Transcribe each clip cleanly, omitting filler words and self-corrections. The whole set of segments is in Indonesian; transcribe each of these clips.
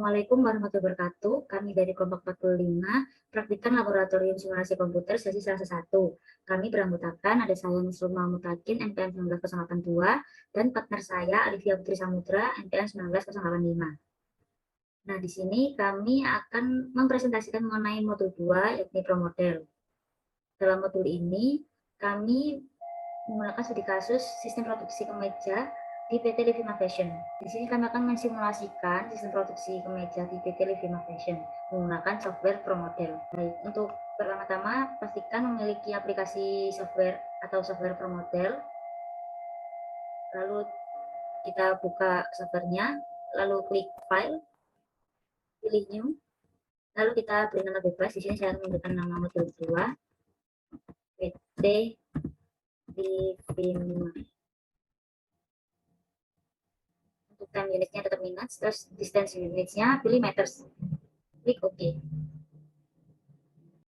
Assalamualaikum warahmatullahi wabarakatuh. Kami dari kelompok 45, praktikan laboratorium simulasi komputer sesi Selasa 1. Kami beranggotakan ada saya Nisrul Mutakin, NPM 19082, dan partner saya Alivia Putri Samudra, NPM 19085. Nah, di sini kami akan mempresentasikan mengenai modul 2, yakni promodel. Dalam modul ini, kami menggunakan studi kasus sistem produksi kemeja di PT Livima Fashion. Di sini kami akan mensimulasikan sistem produksi kemeja di PT Livima Fashion menggunakan software ProModel. Baik, untuk pertama-tama pastikan memiliki aplikasi software atau software ProModel. Lalu kita buka softwarenya, lalu klik File, pilih New, lalu kita beri nama bebas. Di sini saya memberikan nama modul 2 PT Livima. Time unitnya tetap minutes, terus distance unitsnya pilih meters, klik OK.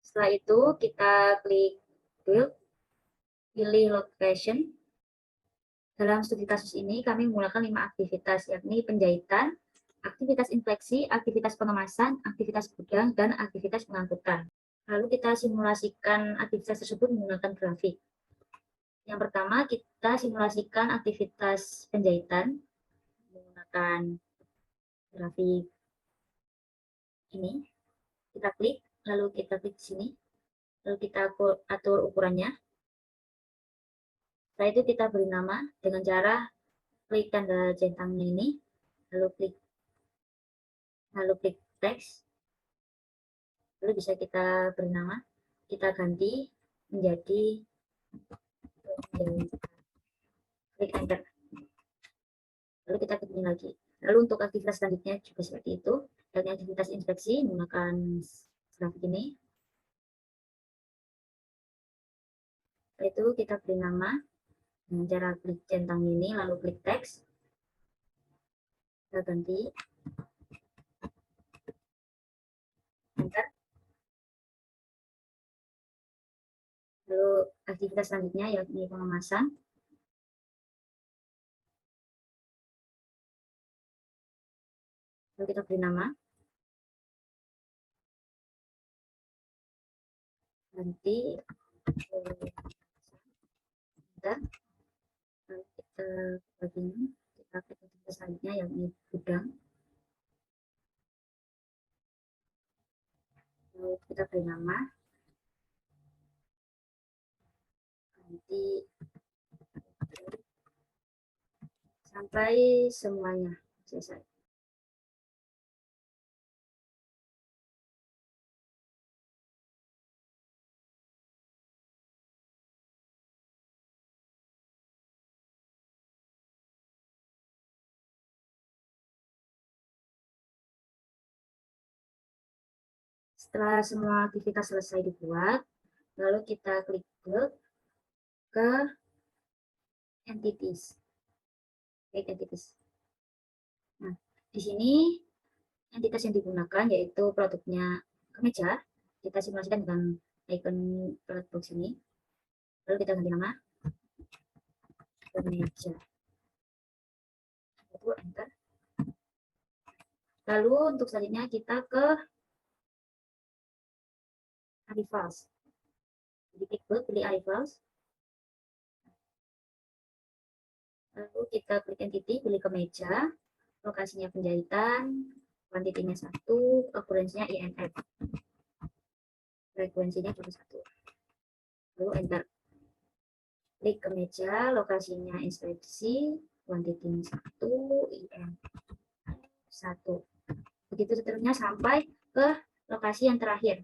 Setelah itu kita klik build, pilih location. Dalam studi kasus ini kami menggunakan 5 aktivitas, yakni penjahitan, aktivitas infeksi, aktivitas pengemasan, aktivitas gudang, dan aktivitas pengangkutan. Lalu kita simulasikan aktivitas tersebut menggunakan grafik. Yang pertama kita simulasikan aktivitas penjahitan menggunakan grafik ini. Kita klik, lalu kita klik di sini, lalu kita atur ukurannya. Setelah itu kita beri nama dengan cara klik tanda centangnya ini, lalu klik teks, lalu bisa kita beri nama, kita ganti menjadi klik enter, lalu kita klik ini lagi. Lalu untuk aktivitas selanjutnya juga seperti itu, yakni aktivitas inspeksi menggunakan grafik ini. Setelah itu kita beri nama dengan cara klik centang ini, lalu klik teks, kita ganti, enter. Lalu aktivitas selanjutnya yakni pengemasan. Lalu kita beri nama, ganti, dan lalu kita bagian, kita klik aktivitas selanjutnya yakni gudang. Lalu kita beri nama, ganti, sampai semuanya selesai. Setelah semua aktivitas selesai dibuat, lalu kita klik ke entities. Klik entities. Nah, di sini entitas yang digunakan yaitu produknya kemeja. Kita simulasikan dengan icon produk box ini. Lalu kita ganti nama kemeja. Lalu enter. Lalu untuk selanjutnya kita ke arrivals. Jadi klik pilih arrivals. Lalu kita klik entity, pilih kemeja, lokasinya penjahitan, kuantitinya 1, akurensinya INF, frekuensinya juga 1. Lalu enter. Klik kemeja, lokasinya inspeksi, kuantitinya 1, INF 1. Begitu seterusnya sampai ke lokasi yang terakhir.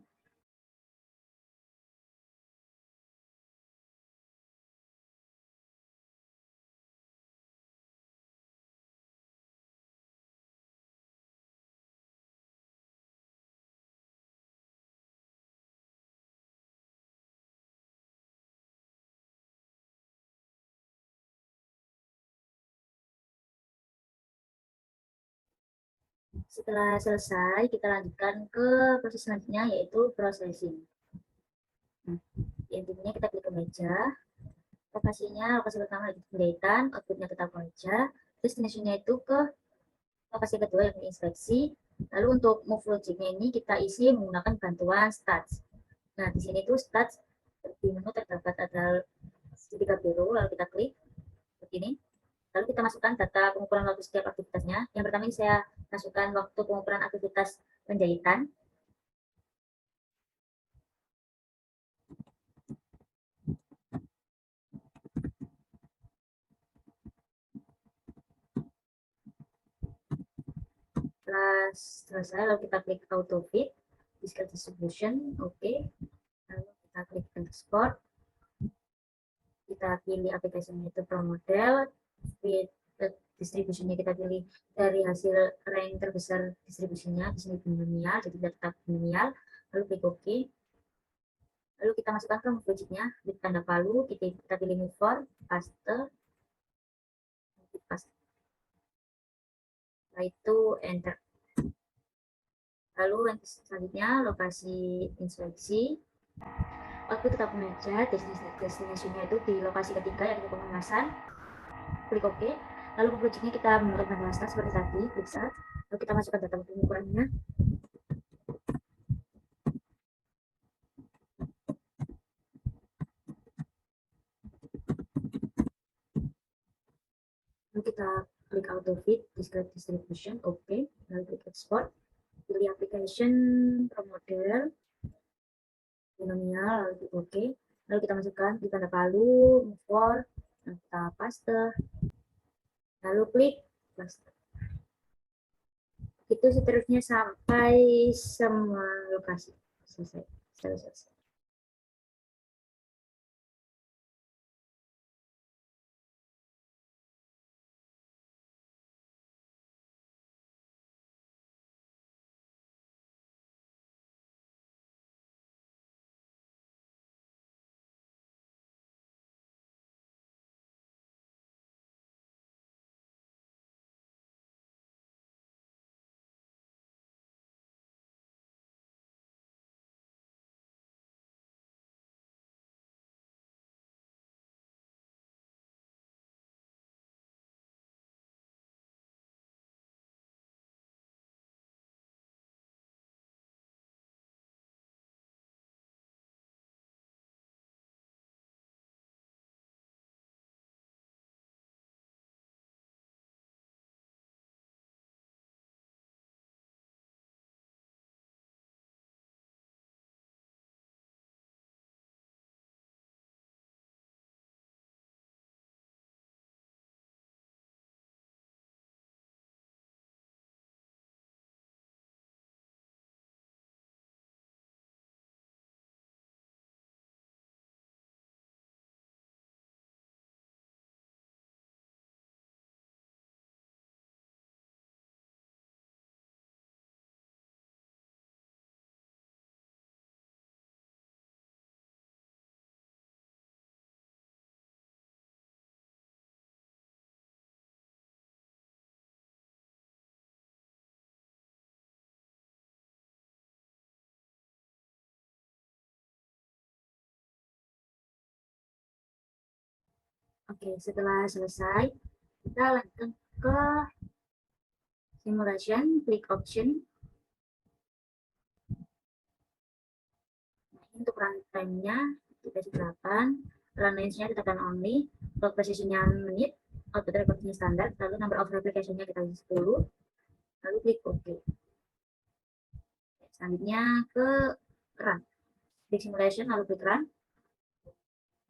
Setelah selesai, kita lanjutkan ke proses selanjutnya, yaitu processing. Nah, intinya kita klik kemeja, lokasi pertama itu penjahitan, outputnya kita kemeja, destinasinya itu ke lokasi kedua yang inspeksi, Lalu untuk move logiknya ini kita isi menggunakan bantuan stats. Nah, di sini tuh stats di menu terdapat ada segitiga biru, lalu kita klik seperti ini. Lalu kita masukkan data pengukuran waktu setiap aktivitasnya. Yang pertama ini saya masukkan waktu pengukuran aktivitas penjahitan. Setelah selesai, lalu kita klik auto fit, discrete distribution, oke. Lalu kita klik export, kita pilih aplikasinya itu pro model, fit distribusinya kita pilih dari hasil rank terbesar distribusinya, di sini binomial, jadi tetap binomial, lalu klik OK. Lalu kita masukkan ke logiknya, klik tanda palu, kita pilih move for, paste, setelah itu enter. Lalu yang selanjutnya lokasi inspeksi, waktu tetap meja, destinasinya itu di lokasi ketiga yaitu pemanasan, klik OK. Lalu logiknya kita menggunakan manual seperti tadi, klik start, lalu kita masukkan data pengukurannya. Lalu kita klik auto fit, discrete distribution, oke. Lalu klik export, pilih application pro model, binomial, lalu klik oke. Lalu kita masukkan di tanda palu, move for, kita paste, lalu klik paste. Itu seterusnya sampai semua lokasi selesai. Selesai. Oke, setelah selesai, kita lanjutkan ke simulation, klik option. Nah, ini untuk runtime-nya kita isi 8, run range-nya ditekan only, clock precision-nya menit, output recording standar, lalu number of replication-nya kita isi 10, lalu klik OK. Selanjutnya ke run. Klik simulation, lalu klik run.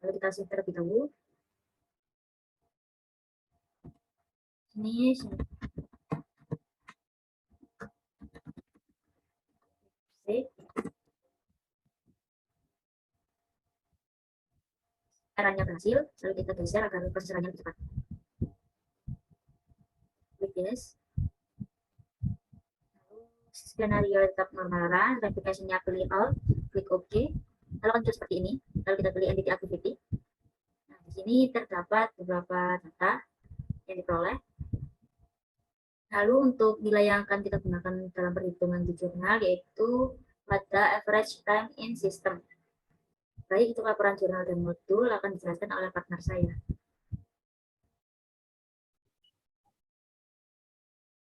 Lalu kita save terlebih dahulu. Sini. Save. Run-nya berhasil, lalu kita geser agar proses run-nya lebih cepat. Klik yes. Skenario tetap normal run, replikasinya pilih all, klik OK. Lalu akan seperti ini. Lalu kita pilih entity activity. Nah, di sini terdapat beberapa data yang diperoleh. Lalu untuk nilai yang akan kita gunakan dalam perhitungan di jurnal yaitu pada average time in system. Baik, itu laporan jurnal dan modul akan dijelaskan oleh partner saya.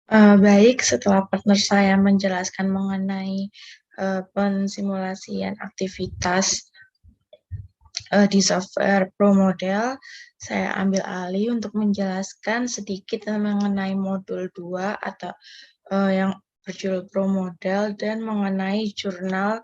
Baik, setelah partner saya menjelaskan mengenai pensimulasian aktivitas di software Pro Model, saya ambil alih untuk menjelaskan sedikit mengenai modul 2 atau yang berjudul Pro Model dan mengenai jurnal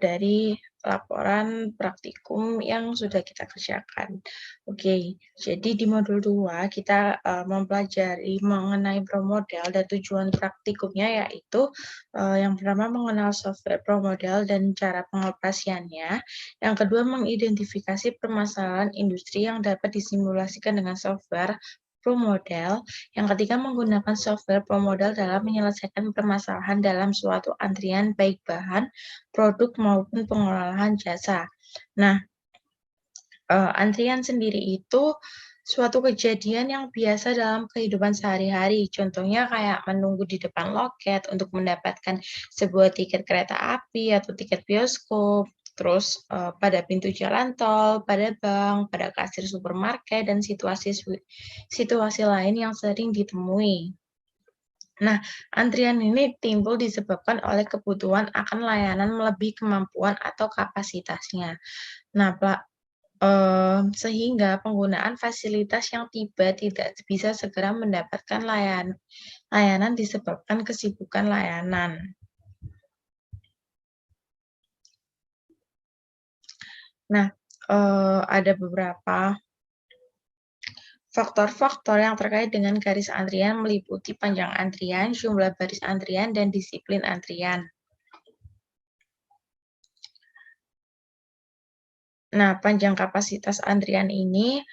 dari laporan praktikum yang sudah kita kerjakan. Oke, jadi di modul 2 kita mempelajari mengenai Pro Model dan tujuan praktikumnya yaitu yang pertama mengenal software Pro Model dan cara pengoperasiannya. Yang kedua, mengidentifikasi permasalahan industri yang dapat disimulasikan dengan software Pro Model. Yang ketiga, menggunakan software Pro Model dalam menyelesaikan permasalahan dalam suatu antrian baik bahan, produk maupun pengolahan jasa. Nah, antrian sendiri itu suatu kejadian yang biasa dalam kehidupan sehari-hari. Contohnya kayak menunggu di depan loket untuk mendapatkan sebuah tiket kereta api atau tiket bioskop, terus pada pintu jalan tol, pada bank, pada kasir supermarket, dan situasi lain yang sering ditemui. Nah, antrian ini timbul disebabkan oleh kebutuhan akan layanan melebihi kemampuan atau kapasitasnya. Nah, sehingga penggunaan fasilitas yang tidak bisa segera mendapatkan layanan disebabkan kesibukan layanan. Nah, ada beberapa faktor-faktor yang terkait dengan garis antrian meliputi panjang antrian, jumlah baris antrian, dan disiplin antrian. Nah, panjang kapasitas antrian ini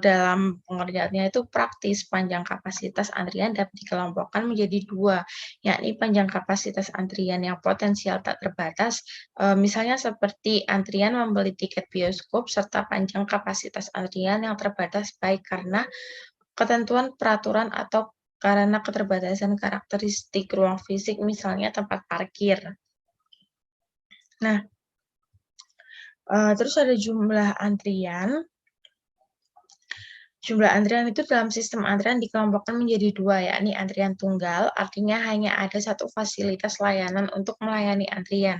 dalam pengertiannya itu praktis. Panjang kapasitas antrian dapat dikelompokkan menjadi dua, yakni panjang kapasitas antrian yang potensial tak terbatas, misalnya seperti antrian membeli tiket bioskop, serta panjang kapasitas antrian yang terbatas baik karena ketentuan peraturan atau karena keterbatasan karakteristik ruang fisik, misalnya tempat parkir. Nah, terus ada jumlah antrian. Jumlah antrian itu dalam sistem antrian dikelompokkan menjadi dua, yakni antrian tunggal, artinya hanya ada satu fasilitas layanan untuk melayani antrian.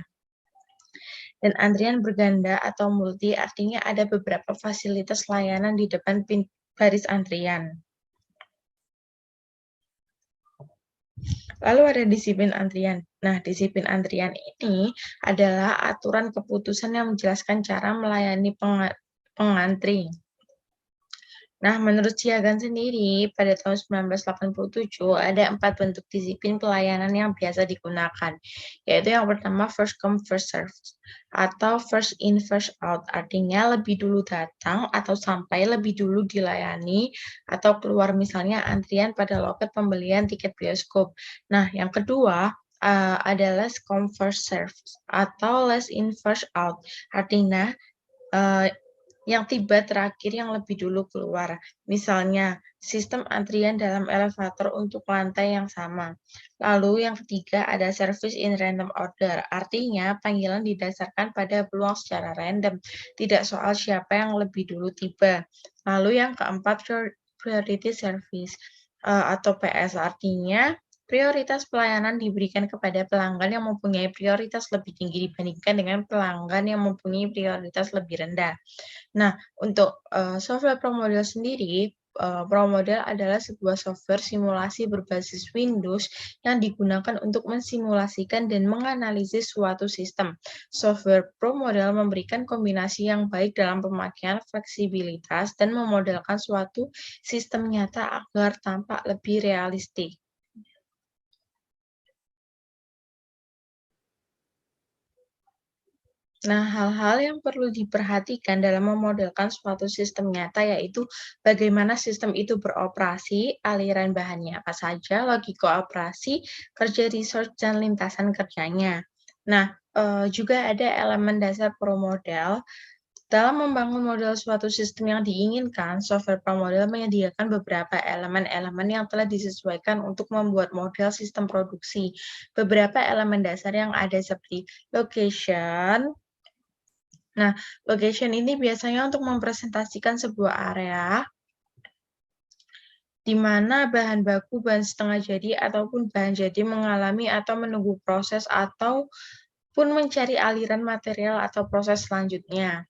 Dan antrian berganda atau multi, artinya ada beberapa fasilitas layanan di depan baris antrian. Lalu ada disiplin antrian. Nah, disiplin antrian ini adalah aturan keputusan yang menjelaskan cara melayani pengantri. Nah, menurut Ciagan sendiri, pada tahun 1987 ada 4 bentuk disiplin pelayanan yang biasa digunakan, yaitu yang pertama first come first serve atau first in first out, artinya lebih dulu datang atau sampai lebih dulu dilayani atau keluar, misalnya antrian pada loket pembelian tiket bioskop. Nah, yang kedua ada less come first serve atau less in first out, artinya yang tiba terakhir yang lebih dulu keluar. Misalnya, sistem antrian dalam elevator untuk lantai yang sama. Lalu yang ketiga ada service in random order. Artinya, panggilan didasarkan pada peluang secara random, tidak soal siapa yang lebih dulu tiba. Lalu yang keempat, priority service atau PS. Artinya, prioritas pelayanan diberikan kepada pelanggan yang mempunyai prioritas lebih tinggi dibandingkan dengan pelanggan yang mempunyai prioritas lebih rendah. Nah, untuk software Pro Model sendiri, Pro Model adalah sebuah software simulasi berbasis Windows yang digunakan untuk mensimulasikan dan menganalisis suatu sistem. Software Pro Model memberikan kombinasi yang baik dalam pemakaian fleksibilitas dan memodelkan suatu sistem nyata agar tampak lebih realistik. Nah, hal-hal yang perlu diperhatikan dalam memodelkan suatu sistem nyata yaitu bagaimana sistem itu beroperasi, aliran bahannya apa saja, logika operasi, kerja research, dan lintasan kerjanya. Nah, juga ada elemen dasar Pro Model. Dalam membangun model suatu sistem yang diinginkan, software Pro Model menyediakan beberapa elemen-elemen yang telah disesuaikan untuk membuat model sistem produksi. Beberapa elemen dasar yang ada seperti location. Nah, location ini biasanya untuk mempresentasikan sebuah area di mana bahan baku, bahan setengah jadi, ataupun bahan jadi mengalami atau menunggu proses ataupun mencari aliran material atau proses selanjutnya.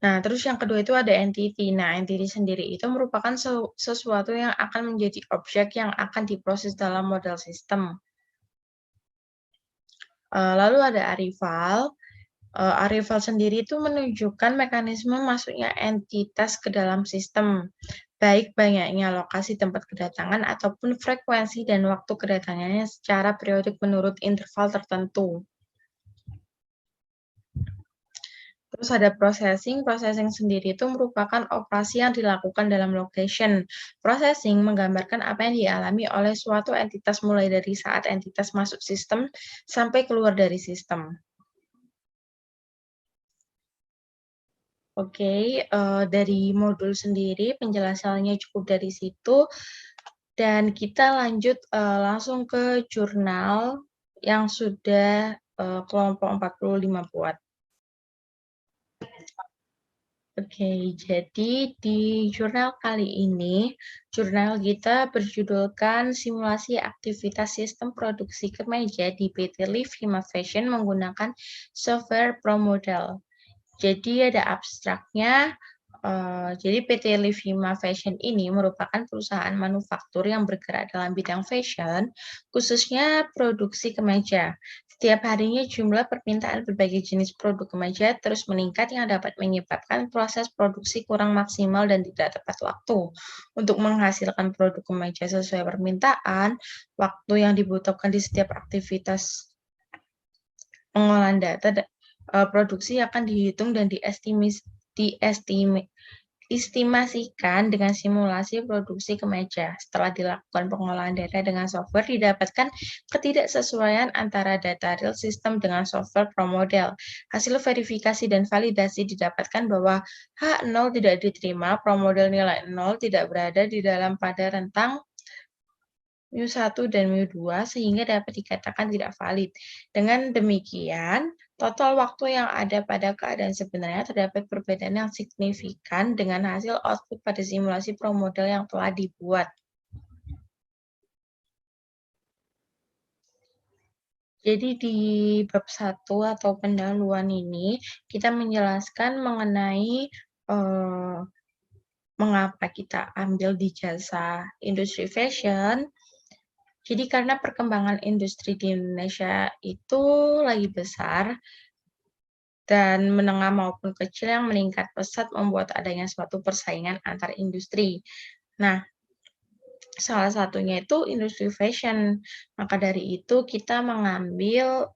Nah, terus yang kedua itu ada entity. Nah, entity sendiri itu merupakan sesuatu yang akan menjadi objek yang akan diproses dalam model sistem. Lalu ada arrival. Arrival sendiri itu menunjukkan mekanisme masuknya entitas ke dalam sistem, baik banyaknya lokasi tempat kedatangan ataupun frekuensi dan waktu kedatangannya secara periodik menurut interval tertentu. Terus ada processing. Processing sendiri itu merupakan operasi yang dilakukan dalam location. Processing menggambarkan apa yang dialami oleh suatu entitas mulai dari saat entitas masuk sistem sampai keluar dari sistem. Oke, dari modul sendiri penjelasannya cukup dari situ. Dan kita lanjut langsung ke jurnal yang sudah kelompok 45 buat. Oke, jadi di jurnal kali ini, jurnal kita berjudulkan Simulasi Aktivitas Sistem Produksi Kemeja di PT Liv Hima Fashion menggunakan software ProModel. Jadi ada abstraknya. Jadi PT Liv Hima Fashion ini merupakan perusahaan manufaktur yang bergerak dalam bidang fashion, khususnya produksi kemeja. Setiap harinya jumlah permintaan berbagai jenis produk kemeja terus meningkat yang dapat menyebabkan proses produksi kurang maksimal dan tidak tepat waktu. Untuk menghasilkan produk kemeja sesuai permintaan, waktu yang dibutuhkan di setiap aktivitas pengolahan data produksi akan dihitung dan diestimasikan dengan simulasi produksi kemeja. Setelah dilakukan pengolahan data dengan software, didapatkan ketidaksesuaian antara data real system dengan software ProModel. Hasil verifikasi dan validasi didapatkan bahwa H0 tidak diterima, ProModel nilai 0 tidak berada di dalam pada rentang mu1 dan mu2 sehingga dapat dikatakan tidak valid. Dengan demikian, total waktu yang ada pada keadaan sebenarnya terdapat perbedaan yang signifikan dengan hasil output pada simulasi ProModel yang telah dibuat. Jadi di bab 1 atau pendahuluan ini, kita menjelaskan mengenai mengapa kita ambil di jasa industri fashion. Jadi karena perkembangan industri di Indonesia itu lagi besar dan menengah maupun kecil yang meningkat pesat membuat adanya suatu persaingan antar industri. Nah, salah satunya itu industri fashion. Maka dari itu kita mengambil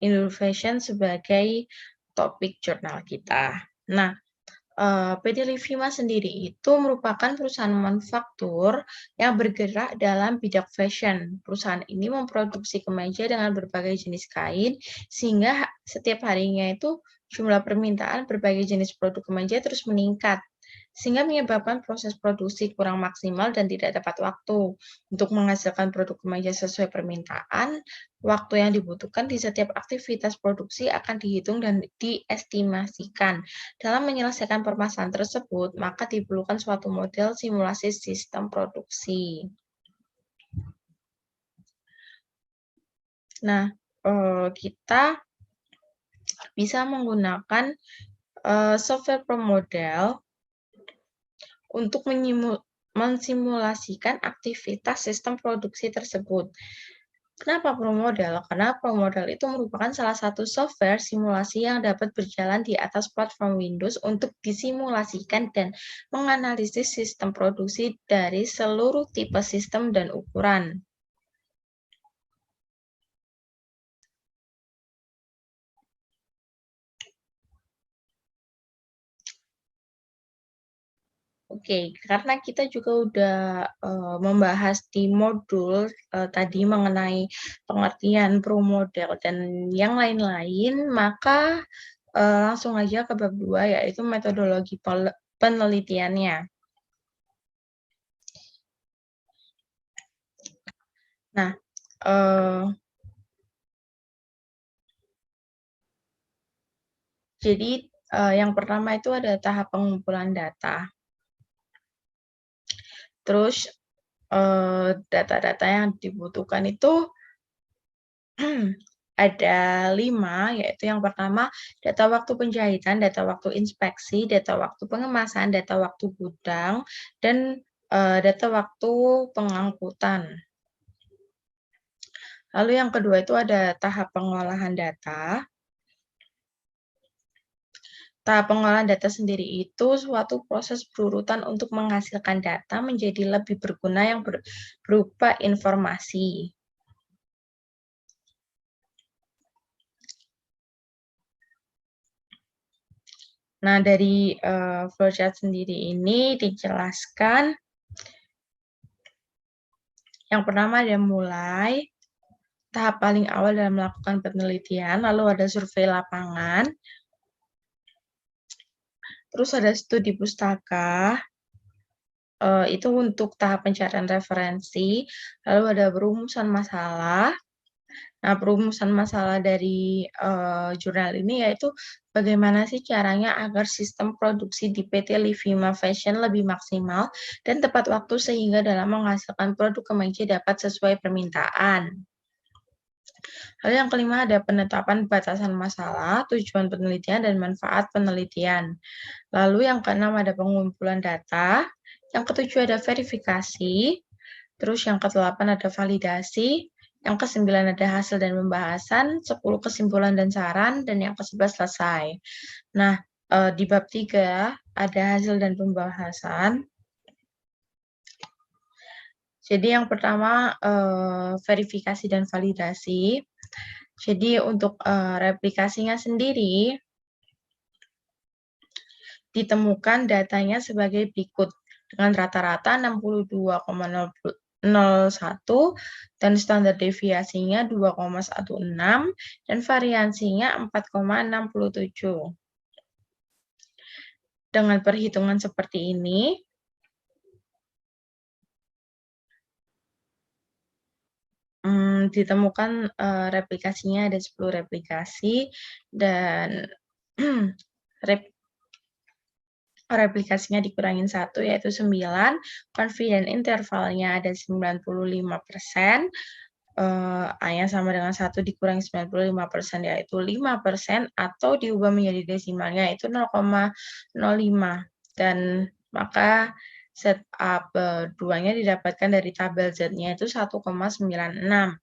industri fashion sebagai topik jurnal kita. Nah, PT Liv Hima sendiri itu merupakan perusahaan manufaktur yang bergerak dalam bidang fashion. Perusahaan ini memproduksi kemeja dengan berbagai jenis kain, sehingga setiap harinya itu jumlah permintaan berbagai jenis produk kemeja terus meningkat, sehingga menyebabkan proses produksi kurang maksimal dan tidak tepat waktu. Untuk menghasilkan produk kemeja sesuai permintaan, waktu yang dibutuhkan di setiap aktivitas produksi akan dihitung dan diestimasikan. Dalam menyelesaikan permasalahan tersebut, maka diperlukan suatu model simulasi sistem produksi. Nah, kita bisa menggunakan software ProModel untuk mensimulasikan aktivitas sistem produksi tersebut. Kenapa ProModel? Karena ProModel itu merupakan salah satu software simulasi yang dapat berjalan di atas platform Windows untuk disimulasikan dan menganalisis sistem produksi dari seluruh tipe sistem dan ukuran. Oke, karena kita juga udah membahas di modul tadi mengenai pengertian ProModel dan yang lain-lain, maka langsung aja ke bab 2, yaitu metodologi penelitiannya. Nah, jadi Yang pertama itu ada tahap pengumpulan data. Terus data-data yang dibutuhkan itu ada 5, yaitu yang pertama data waktu penjahitan, data waktu inspeksi, data waktu pengemasan, data waktu gudang, dan data waktu pengangkutan. Lalu yang kedua itu ada tahap pengolahan data. Tahap pengolahan data sendiri itu suatu proses berurutan untuk menghasilkan data menjadi lebih berguna yang berupa informasi. Nah, dari flowchart sendiri ini dijelaskan yang pertama ada mulai, tahap paling awal dalam melakukan penelitian, lalu ada survei lapangan, terus ada studi pustaka, itu untuk tahap pencarian referensi, lalu ada perumusan masalah. Nah, perumusan masalah dari jurnal ini yaitu bagaimana sih caranya agar sistem produksi di PT Livima Fashion lebih maksimal dan tepat waktu sehingga dalam menghasilkan produk kemeja dapat sesuai permintaan. Lalu yang kelima ada penetapan batasan masalah, tujuan penelitian, dan manfaat penelitian. Lalu yang keenam ada pengumpulan data, yang ketujuh ada verifikasi, terus yang kedelapan ada validasi, yang kesembilan ada hasil dan pembahasan, 10 kesimpulan dan saran, dan yang ke-11 selesai. Nah, di bab 3 ada hasil dan pembahasan. Jadi yang pertama verifikasi dan validasi. Jadi untuk replikasinya sendiri ditemukan datanya sebagai berikut dengan rata-rata 62,01 dan standar deviasinya 2,16 dan variansinya 4,67. Dengan perhitungan seperti ini, ditemukan replikasinya ada 10 replikasi dan replikasinya dikurangin 1 yaitu 9, confident intervalnya ada 95%, A-nya sama dengan 1 dikurangi 95% yaitu 5% atau diubah menjadi desimalnya itu 0,05 dan maka setup 2-nya didapatkan dari tabel Z-nya itu 1,96. Nah,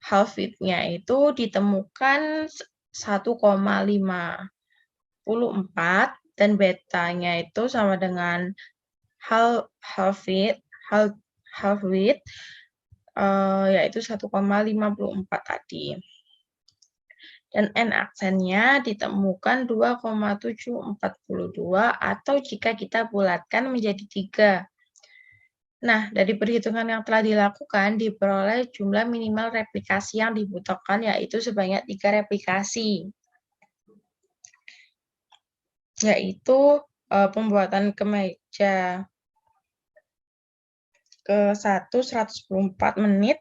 half width-nya itu ditemukan 1,54 dan betanya itu sama dengan half width yaitu 1,54 tadi. Dan N aksennya ditemukan 2,742 atau jika kita bulatkan menjadi 3. Nah, dari perhitungan yang telah dilakukan diperoleh jumlah minimal replikasi yang dibutuhkan yaitu sebanyak 3 replikasi. Yaitu pembuatan kemeja ke-1 114 menit,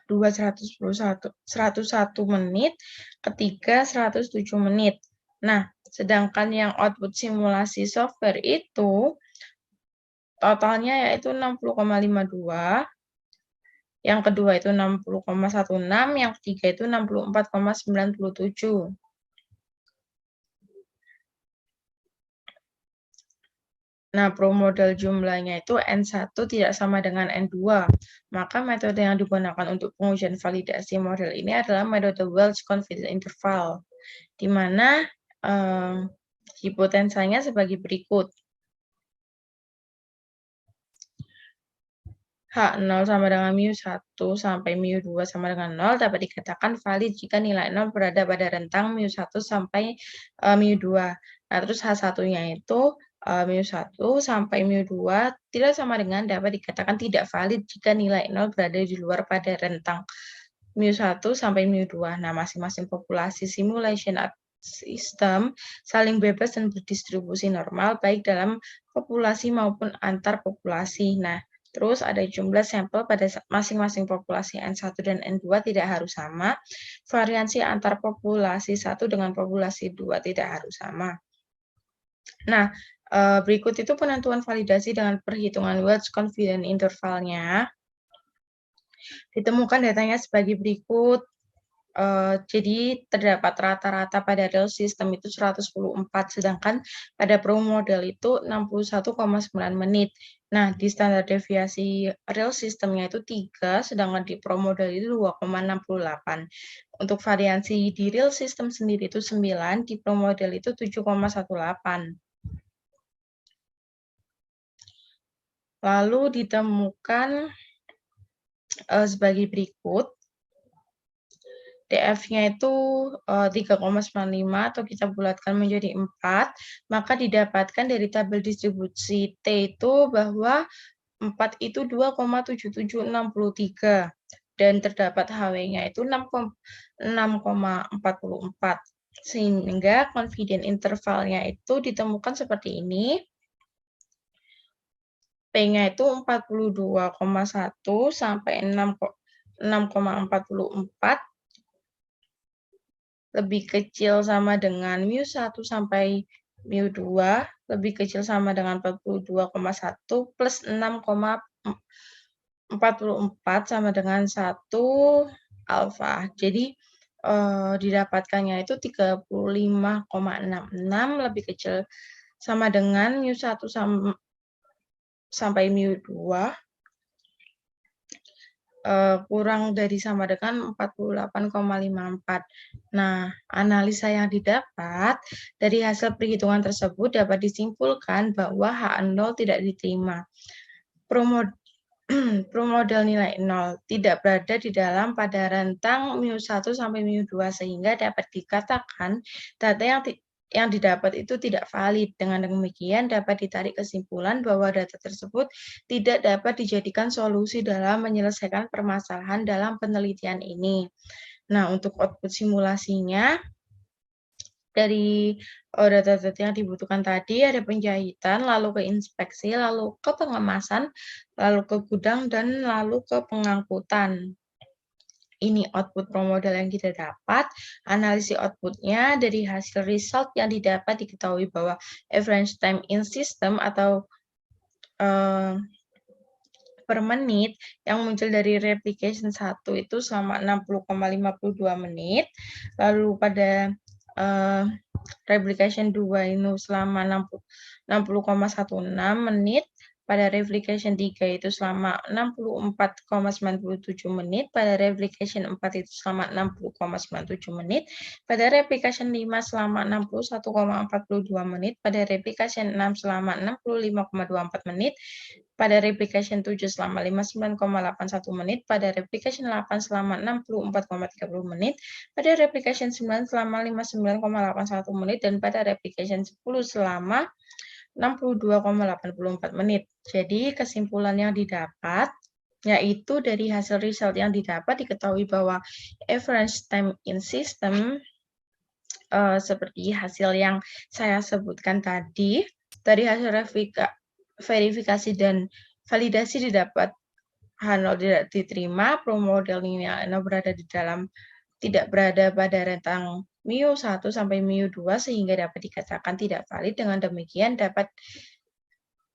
2 101 menit, ketiga 107 menit. Nah, sedangkan yang output simulasi software itu totalnya yaitu 60,52, yang kedua itu 60,16, yang ketiga itu 64,97. Nah, pro model jumlahnya itu N1 tidak sama dengan N2. Maka metode yang digunakan untuk pengujian validasi model ini adalah metode Welch Confidence Interval, di mana hipotensanya sebagai berikut. H0 sama dengan mu1 sampai mu2 sama dengan 0 dapat dikatakan valid jika nilai 0 berada pada rentang mu1 sampai mu2. Nah, terus H1-nya itu mu1 sampai mu2 tidak sama dengan dapat dikatakan tidak valid jika nilai 0 berada di luar pada rentang mu1 sampai mu2. Nah, masing-masing populasi simulation sistem saling bebas dan berdistribusi normal baik dalam populasi maupun antar populasi. Nah, Terus ada jumlah sampel pada masing-masing populasi N1 dan N2 tidak harus sama. Variansi antar populasi 1 dengan populasi 2 tidak harus sama. Nah, berikut itu penentuan validasi dengan perhitungan Welch confidence intervalnya. Ditemukan datanya sebagai berikut. Jadi terdapat rata-rata pada real system itu 114, sedangkan pada pro model itu 61,9 menit. Nah, di standar deviasi real systemnya itu 3, sedangkan di pro model itu 2,68. Untuk variasi di real system sendiri itu 9, di pro model itu 7,18. Lalu ditemukan sebagai berikut. DF-nya itu 3,95 atau kita bulatkan menjadi 4, maka didapatkan dari tabel distribusi T itu bahwa 4 itu 2,7763 dan terdapat HW-nya itu 6,44. Sehingga confidence intervalnya itu ditemukan seperti ini. P-nya itu 42,1 sampai 6,44, lebih kecil sama dengan mu1 sampai mu2, lebih kecil sama dengan 42,1 plus 6,44 sama dengan 1 alfa. Jadi didapatkannya itu 35,66 lebih kecil sama dengan mu1 sampai mu2, kurang dari sama dengan 48,54. Nah, analisa yang didapat dari hasil perhitungan tersebut dapat disimpulkan bahwa H0 tidak diterima. Promodel nilai 0 tidak berada di dalam pada rentang mu1 sampai mu2 sehingga dapat dikatakan data yang didapat itu tidak valid. Dengan demikian dapat ditarik kesimpulan bahwa data tersebut tidak dapat dijadikan solusi dalam menyelesaikan permasalahan dalam penelitian ini. Nah, untuk output simulasinya, dari data-data yang dibutuhkan tadi ada penjahitan, lalu ke inspeksi, lalu ke pengemasan, lalu ke gudang, dan lalu ke pengangkutan. Ini output pro model yang kita dapat. Analisis outputnya dari hasil result yang didapat diketahui bahwa average time in system atau per menit yang muncul dari replication 1 itu selama 60,52 menit. Lalu pada replication 2 ini selama 60,16 menit. Pada replication 3 itu selama 64,97 menit, pada replication 4 itu selama 60,97 menit, pada replication 5 selama 61,42 menit, pada replication 6 selama 65,24 menit, pada replication 7 selama 59,81 menit, pada replication 8 selama 64,30 menit, pada replication 9 selama 59,81 menit, dan pada replication 10 selama 62,84 menit. Jadi kesimpulan yang didapat yaitu dari hasil result yang didapat diketahui bahwa average time in system seperti hasil yang saya sebutkan tadi, dari hasil verifikasi dan validasi didapat H0 tidak diterima, pro model nilai 0 berada di dalam tidak berada pada rentang mu1 sampai mu2 sehingga dapat dikatakan tidak valid. Dengan demikian dapat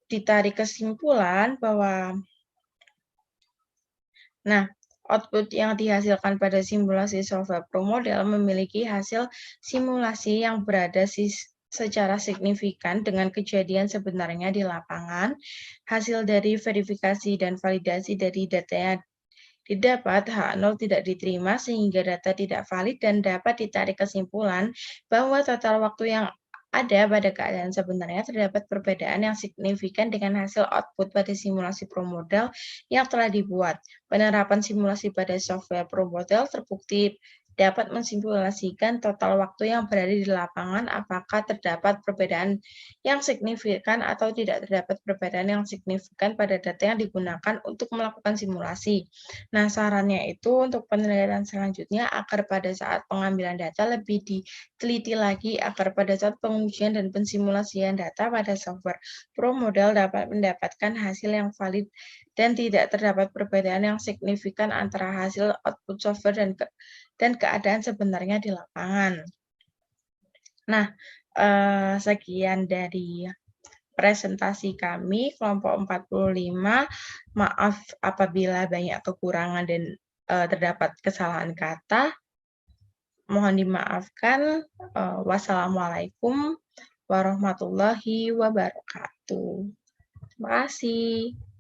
ditarik kesimpulan bahwa output yang dihasilkan pada simulasi software pro model memiliki hasil simulasi yang berada secara signifikan dengan kejadian sebenarnya di lapangan. Hasil dari verifikasi dan validasi dari data yang didapat H0 tidak diterima sehingga data tidak valid dan dapat ditarik kesimpulan bahwa total waktu yang ada pada keadaan sebenarnya terdapat perbedaan yang signifikan dengan hasil output pada simulasi pro model yang telah dibuat. Penerapan simulasi pada software pro model terbukti dapat mensimulasikan total waktu yang berada di lapangan apakah terdapat perbedaan yang signifikan atau tidak terdapat perbedaan yang signifikan pada data yang digunakan untuk melakukan simulasi. Nah, sarannya itu untuk penelitian selanjutnya agar pada saat pengambilan data lebih diteliti lagi agar pada saat pengujian dan pensimulasian data pada software Pro model dapat mendapatkan hasil yang valid dan tidak terdapat perbedaan yang signifikan antara hasil output software dan keadaan sebenarnya di lapangan. Nah, sekian dari presentasi kami kelompok 45. Maaf apabila banyak kekurangan dan terdapat kesalahan kata. Mohon dimaafkan. Wassalamualaikum warahmatullahi wabarakatuh. Terima kasih.